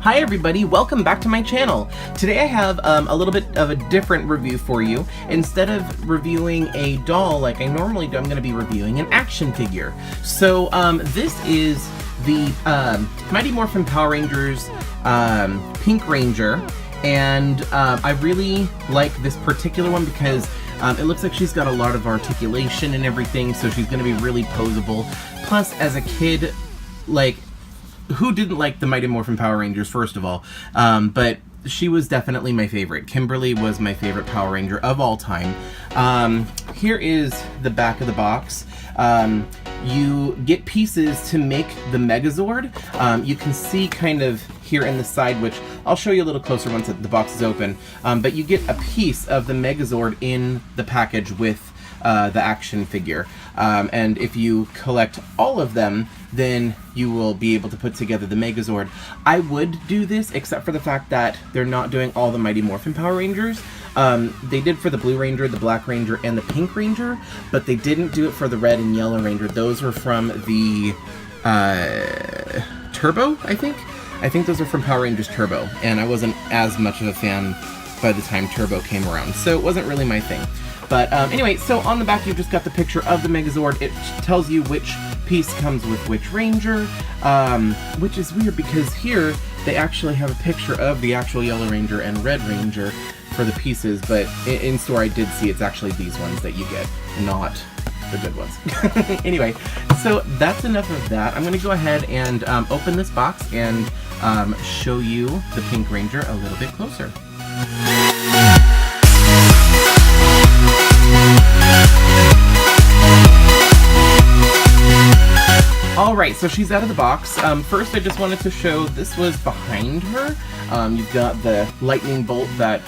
Hi everybody, welcome back to my channel. Today I have a little bit of a different review for you. Instead of reviewing a doll like I normally do, I'm going to be reviewing an action figure. So this is the Mighty Morphin Power Rangers Pink Ranger, and I really like this particular one because it looks like she's got a lot of articulation and everything, so she's going to be really poseable. Plus, as a kid, like, who didn't like the Mighty Morphin Power Rangers, first of all? But she was definitely my favorite. Kimberly was my favorite Power Ranger of all time. Here is the back of the box. You get pieces to make the Megazord. You can see kind of here in the side, which I'll show you a little closer once the box is open. But you get a piece of the Megazord in the package with the action figure. And if you collect all of them, then you will be able to put together the Megazord. I would do this, except for the fact that they're not doing all the Mighty Morphin Power Rangers. They did for the Blue Ranger, the Black Ranger, and the Pink Ranger, but they didn't do it for the Red and Yellow Ranger. Those were from the Turbo, I think? I think those are from Power Rangers Turbo, and I wasn't as much of a fan by the time Turbo came around, so it wasn't really my thing. But anyway, so on the back you've just got the picture of the Megazord. It tells you which piece comes with which Ranger, which is weird because here they actually have a picture of the actual Yellow Ranger and Red Ranger for the pieces, but in store I did see it's actually these ones that you get, not the good ones. Anyway, so that's enough of that. I'm going to go ahead and open this box and show you the Pink Ranger a little bit closer. Alright, so she's out of the box. First I just wanted to show this was behind her. You've got the lightning bolt that,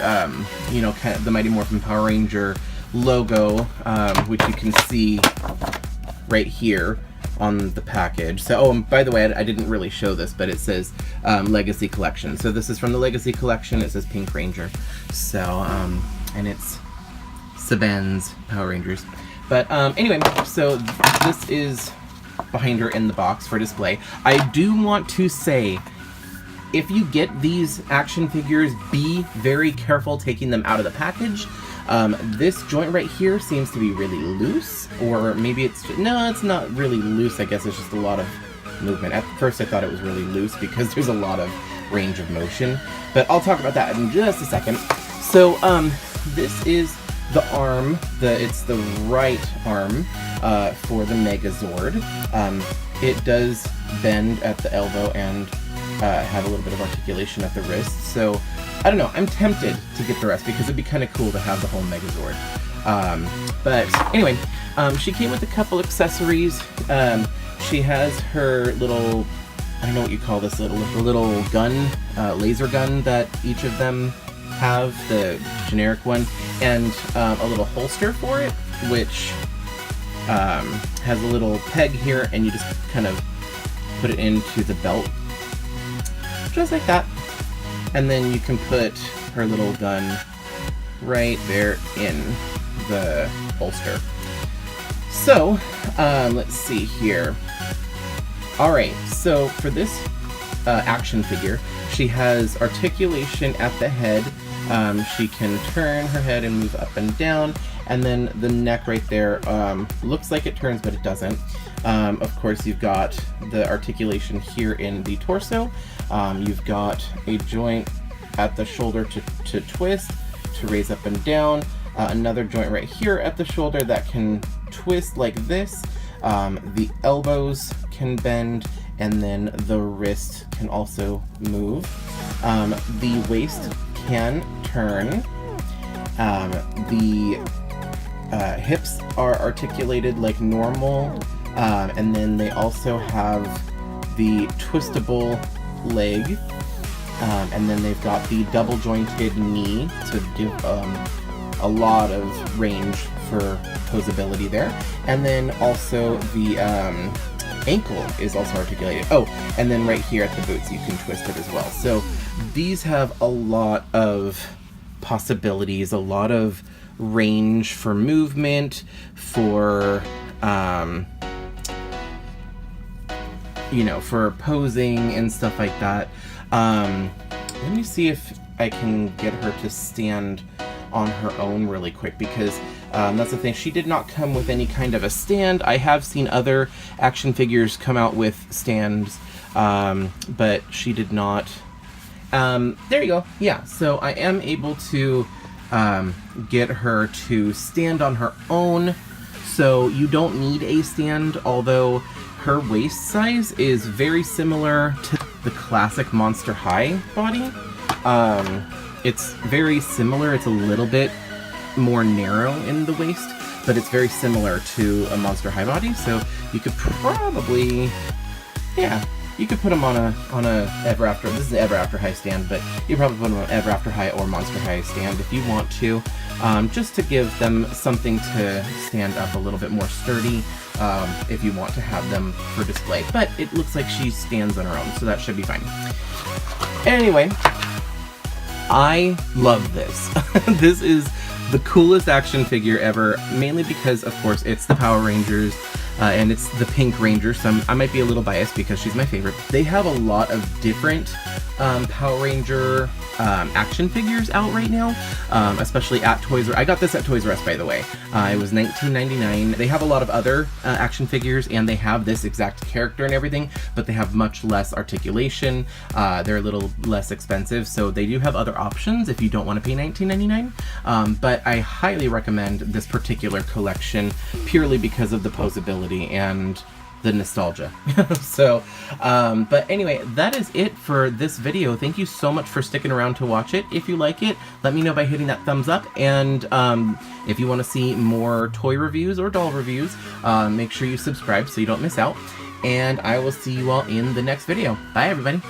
you know, kind of the Mighty Morphin Power Ranger logo, which you can see right here on the package. So, oh, and by the way, I didn't really show this, but it says Legacy Collection. So this is from the Legacy Collection. It says Pink Ranger. So, and it's Saban's Power Rangers. But anyway, so this is behind her in the box for display. I do want to say, if you get these action figures, be very careful taking them out of the package. This joint right here seems to be really loose, or maybe it's not really loose. I guess it's just a lot of movement. At first I thought it was really loose because there's a lot of range of motion, but I'll talk about that in just a second. So this is the arm, it's the right arm for the Megazord. It does bend at the elbow and have a little bit of articulation at the wrist, so I don't know, I'm tempted to get the rest because it'd be kind of cool to have the whole Megazord. But anyway, she came with a couple accessories. She has her little, I don't know what you call this, little gun, laser gun that each of them have, the generic one, and a little holster for it, which has a little peg here, and you just kind of put it into the belt, just like that. And then you can put her little gun right there in the holster. So, let's see here. Alright, so for this action figure, she has articulation at the head. She can turn her head and move up and down, and then the neck right there looks like it turns, but it doesn't. Of course, you've got the articulation here in the torso. You've got a joint at the shoulder to twist, to raise up and down. Another joint right here at the shoulder that can twist like this. The elbows can bend, and then the wrist can also move. The waist can turn. The hips are articulated like normal, and then they also have the twistable leg, and then they've got the double jointed knee to give a lot of range for posability there, and then also the ankle is also articulated. Oh, and then right here at the boots you can twist it as well. So these have a lot of possibilities, a lot of range for movement, for you know, for posing and stuff like that. Let me see if I can get her to stand on her own really quick, because that's the thing. She did not come with any kind of a stand. I have seen other action figures come out with stands, but she did not. There you go. Yeah, so I am able to get her to stand on her own. So you don't need a stand, although her waist size is very similar to the classic Monster High body. It's very similar. It's a little bit more narrow in the waist, but it's very similar to a Monster High body. So you could probably, yeah, you could put them on a Ever After. This is an Ever After High stand, but you probably put them on Ever After High or Monster High stand if you want to, just to give them something to stand up a little bit more sturdy. If you want to have them for display. But it looks like she stands on her own, so that should be fine. Anyway, I love this. This is the coolest action figure ever, mainly because, of course, it's the Power Rangers, and it's the Pink Ranger, so I might be a little biased because she's my favorite. They have a lot of different Power Ranger action figures out right now, especially at Toys R Us. I got this at Toys R Us, by the way. It was $19.99. They have a lot of other action figures, and they have this exact character and everything, but they have much less articulation. They're a little less expensive, so they do have other options if you don't want to pay $19.99. But I highly recommend this particular collection purely because of the posability and the nostalgia. So, but anyway, that is it for this video. Thank you so much for sticking around to watch it. If you like it, let me know by hitting that thumbs up. And if you want to see more toy reviews or doll reviews, make sure you subscribe so you don't miss out. And I will see you all in the next video. Bye, everybody.